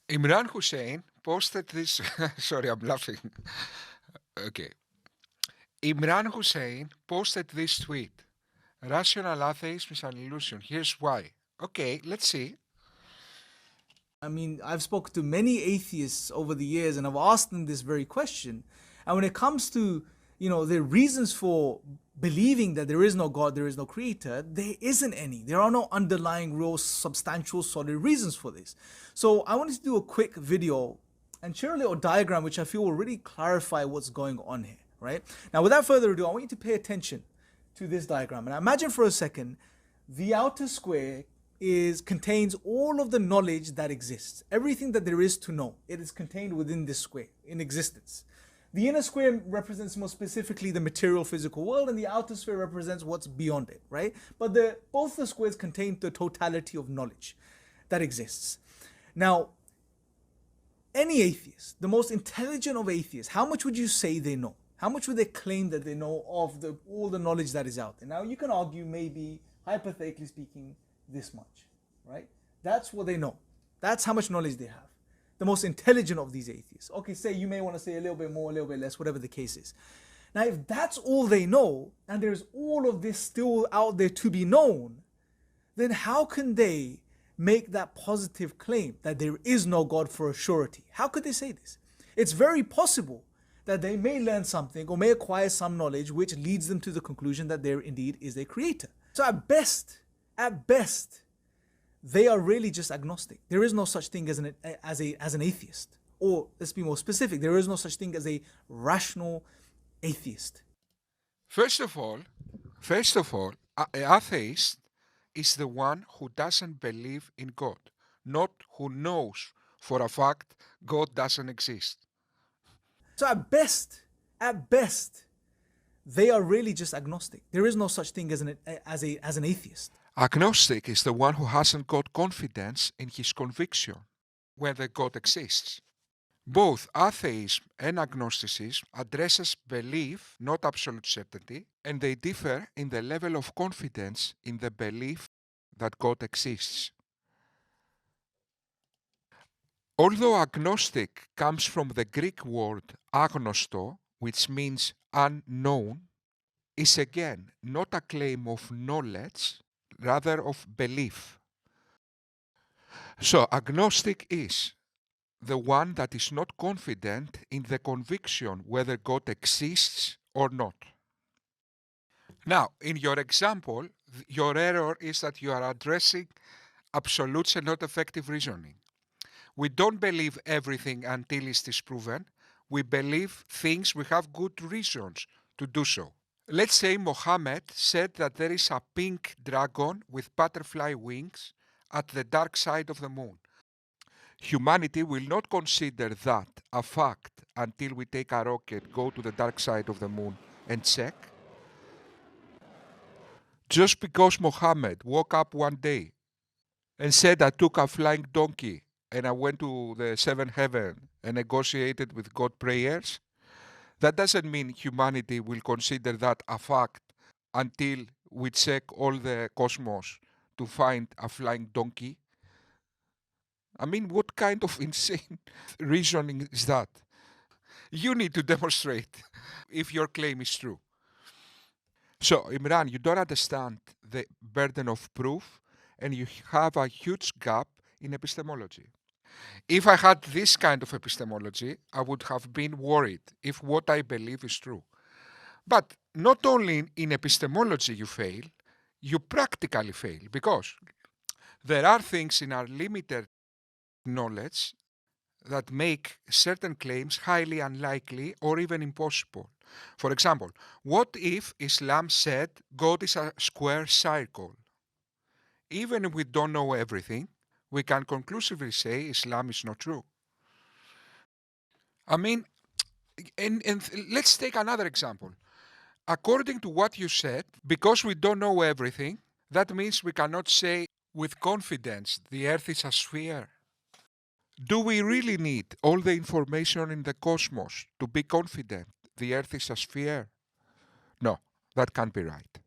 Imran Hussein posted this. Sorry, I'm laughing. Okay. Imran Hussein posted this tweet. Rational atheism is an illusion. Here's why. Okay, let's see. I mean, I've spoken to many atheists over the years and I've asked them this very question. And when it comes to, the reasons for believing that there is no God, there is no creator, there isn't any. There are no underlying, real, substantial, solid reasons for this. So I wanted to do a quick video and share a little diagram which I feel will really clarify what's going on here, right? Now, without further ado, I want you to pay attention to this diagram. And imagine for a second the outer square contains all of the knowledge that exists. Everything that there is to know, it is contained within this square in existence. The inner square represents more specifically the material physical world, and the outer sphere represents what's beyond it, right? But both the squares contain the totality of knowledge that exists. Now, any atheist, the most intelligent of atheists, how much would you say they know? How much would they claim that they know of all the knowledge that is out there? Now, you can argue maybe, hypothetically speaking, this much, right? That's what they know. That's how much knowledge they have. The most intelligent of these atheists. Okay, say you may want to say a little bit more, a little bit less, whatever the case is. Now, if that's all they know, and there's all of this still out there to be known, then how can they make that positive claim that there is no God for a surety? How could they say this? It's very possible that they may learn something or may acquire some knowledge which leads them to the conclusion that there indeed is a creator. So at best, they are really just agnostic. There is no such thing as an atheist. Or let's be more specific, there is no such thing as a rational atheist. First of all, an atheist is the one who doesn't believe in God, not who knows for a fact God doesn't exist. So at best, they are really just agnostic. There is no such thing as an atheist. Agnostic is the one who hasn't got confidence in his conviction whether God exists. Both atheism and agnosticism addresses belief, not absolute certainty, and they differ in the level of confidence in the belief that God exists. Although agnostic comes from the Greek word agnosto, which means unknown, is again not a claim of knowledge, rather of belief. So agnostic is the one that is not confident in the conviction whether God exists or not. Now, in your example, your error is that you are addressing absolutes and not effective reasoning. We don't believe everything until it is proven. We believe things we have good reasons to do so. Let's say Mohammed said that there is a pink dragon with butterfly wings at the dark side of the moon. Humanity will not consider that a fact until we take a rocket, go to the dark side of the moon and check. Just because Mohammed woke up one day and said, I took a flying donkey and I went to the seventh heaven and negotiated with God prayers, that doesn't mean humanity will consider that a fact until we check all the cosmos to find a flying donkey. I mean, what kind of insane reasoning is that? You need to demonstrate if your claim is true. So, Imran, you don't understand the burden of proof and you have a huge gap in epistemology. If I had this kind of epistemology, I would have been worried if what I believe is true. But not only in epistemology you fail, you practically fail because there are things in our limited knowledge that make certain claims highly unlikely or even impossible. For example, what if Islam said God is a square circle? Even if we don't know everything, we can conclusively say Islam is not true. I mean, and let's take another example. According to what you said, because we don't know everything, that means we cannot say with confidence the earth is a sphere. Do we really need all the information in the cosmos to be confident the earth is a sphere? No, that can't be right.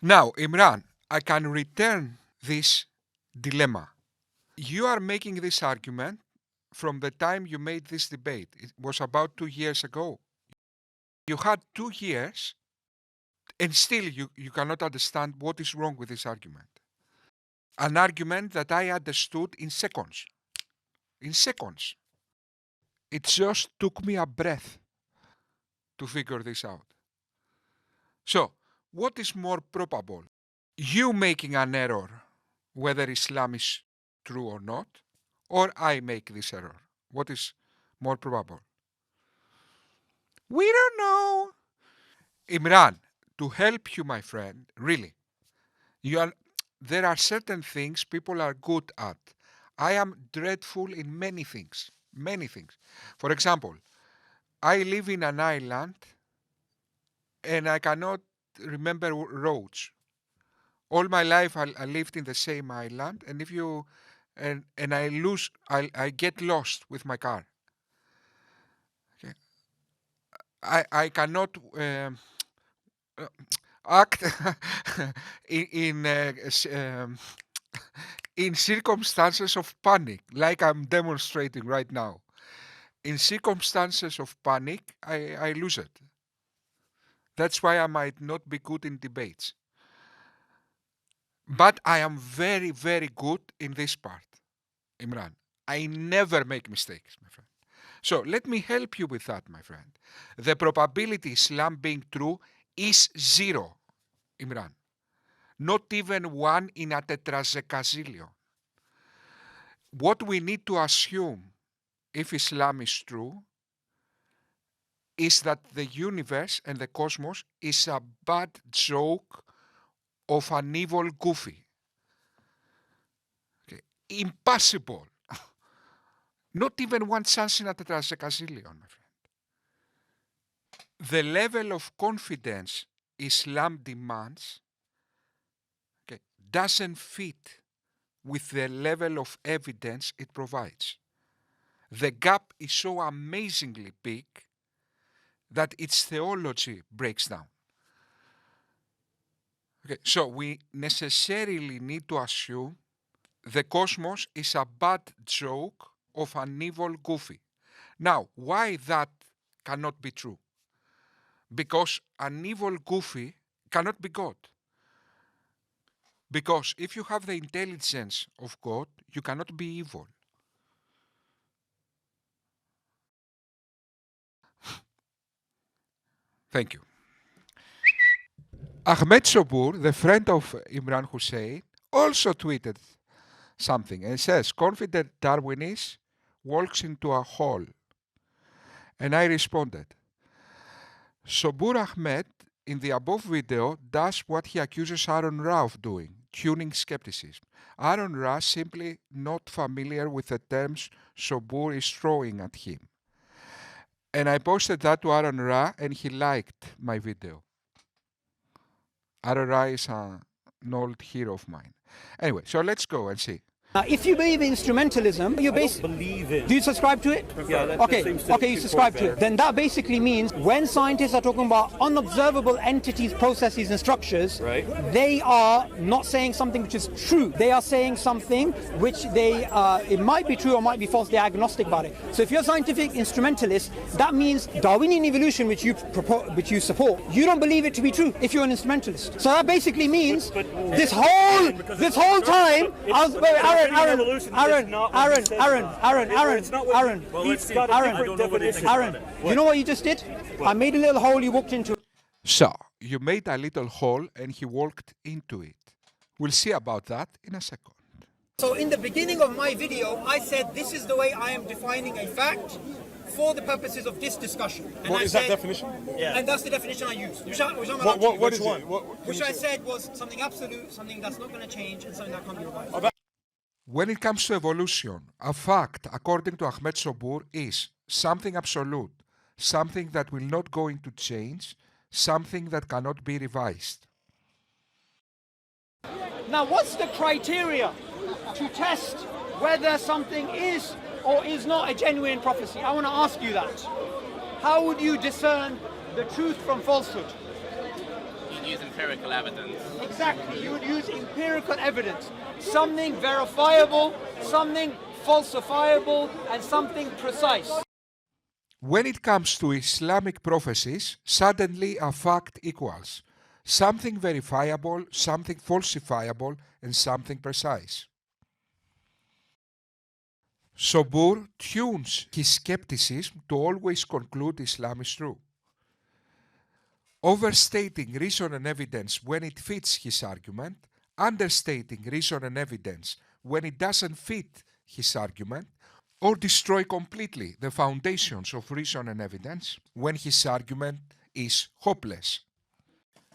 Now, Imran, I can return this dilemma. You are making this argument from the time you made this debate. It was about 2 years ago. You had 2 years and still you cannot understand what is wrong with this argument. An argument that I understood in seconds. In seconds. It just took me a breath to figure this out. So, what is more probable? You making an error whether Islam is true or not, or I make this error? What is more probable? We don't know. Imran, to help you, my friend, really, there are certain things people are good at. I am dreadful in many things. Many things. For example, I live in an island and I cannot remember roads. All my life I lived in the same island, and if you and I get lost with my car. Okay. I cannot act in circumstances of panic, like I'm demonstrating right now. In circumstances of panic, I lose it. That's why I might not be good in debates. But I am very, very good in this part, Imran. I never make mistakes, my friend. So let me help you with that, my friend. The probability Islam being true is 0, Imran. Not even 1 in a tetrasecazillion. What we need to assume if Islam is true is that the universe and the cosmos is a bad joke of an evil goofy. Okay. Impossible. Not even 1 chance in a tetrasecazillion, my friend. The level of confidence Islam demands, okay, doesn't fit with the level of evidence it provides. The gap is so amazingly big that its theology breaks down. Okay, so we necessarily need to assume the cosmos is a bad joke of an evil goofy. Now, why that cannot be true? Because an evil goofy cannot be God. Because if you have the intelligence of God, you cannot be evil. Thank you. Ahmed Subboor, the friend of Imran Hussein, also tweeted something and says, confident Darwinist walks into a hole. And I responded, Subboor Ahmed in the above video does what he accuses Aaron Ra of doing, tuning skepticism. Aaron Ra simply not familiar with the terms Subboor is throwing at him. And I posted that to Aaron Ra and he liked my video. Aaron Ra is an old hero of mine. Anyway, so let's go and see. If you believe in instrumentalism, you basically do you subscribe to it? Yeah, okay, you subscribe to it. Then that basically means when scientists are talking about unobservable entities, processes, and structures, right, they are not saying something which is true. They are saying something which it might be true or might be false. They're agnostic about it. So if you're a scientific instrumentalist, that means Darwinian evolution, which you support, you don't believe it to be true if you're an instrumentalist. So that basically means this whole time, Aaron, you know what you just did? I made a little hole, you walked into. So, you made a little hole and he walked into it. We'll see about that in a second. So in the beginning of my video, I said this is the way I am defining a fact for the purposes of this discussion. And what is that definition? Yeah. And that's the definition I used. Which I said was something absolute, something that's not going to change, and something that can't be revised. When it comes to evolution, a fact, according to Ahmed Subboor, is something absolute, something that will not going to change, something that cannot be revised. Now, what's the criteria to test whether something is or is not a genuine prophecy? I want to ask you that. How would you discern the truth from falsehood? You'd use empirical evidence. Exactly, you would use empirical evidence. Something verifiable something falsifiable, and something precise. When it comes to Islamic prophecies, suddenly a fact equals something verifiable, something falsifiable, and something precise. Subboor tunes his skepticism to always conclude Islam is true. Overstating reason and evidence when it fits his argument, understating reason and evidence when it doesn't fit his argument, or destroy completely the foundations of reason and evidence when his argument is hopeless.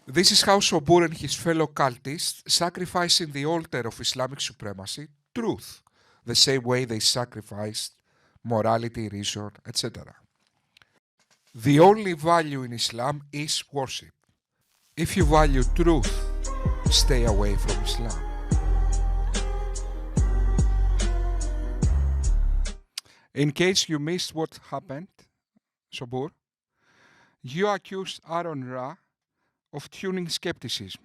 This is how Subboor and his fellow cultists sacrifice in the altar of Islamic supremacy truth, the same way they sacrificed morality, reason, etc. The only value in Islam is worship. If you value truth, stay away from Islam. In case you missed what happened, Subboor, you accused Aaron Ra of tuning skepticism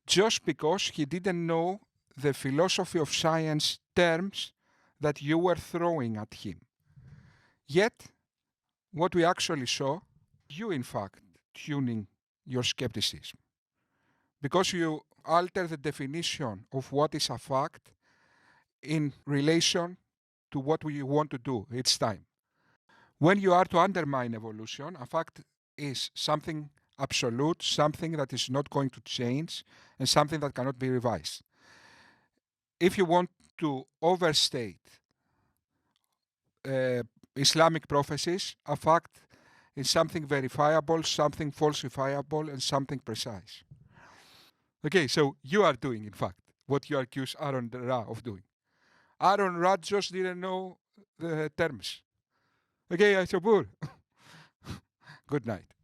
just because he didn't know the philosophy of science terms that you were throwing at him. Yet, what we actually saw, you in fact tuning your skepticism, because you alter the definition of what is a fact in relation to what we want to do each time. When you are to undermine evolution, a fact is something absolute, something that is not going to change, and something that cannot be revised. If you want to overstate Islamic prophecies, a fact is something verifiable, something falsifiable, and something precise. Okay, so you are doing, in fact, what you accuse Aaron Ra of doing. Aaron Ra just didn't know the terms. Okay, Subboor. Good night.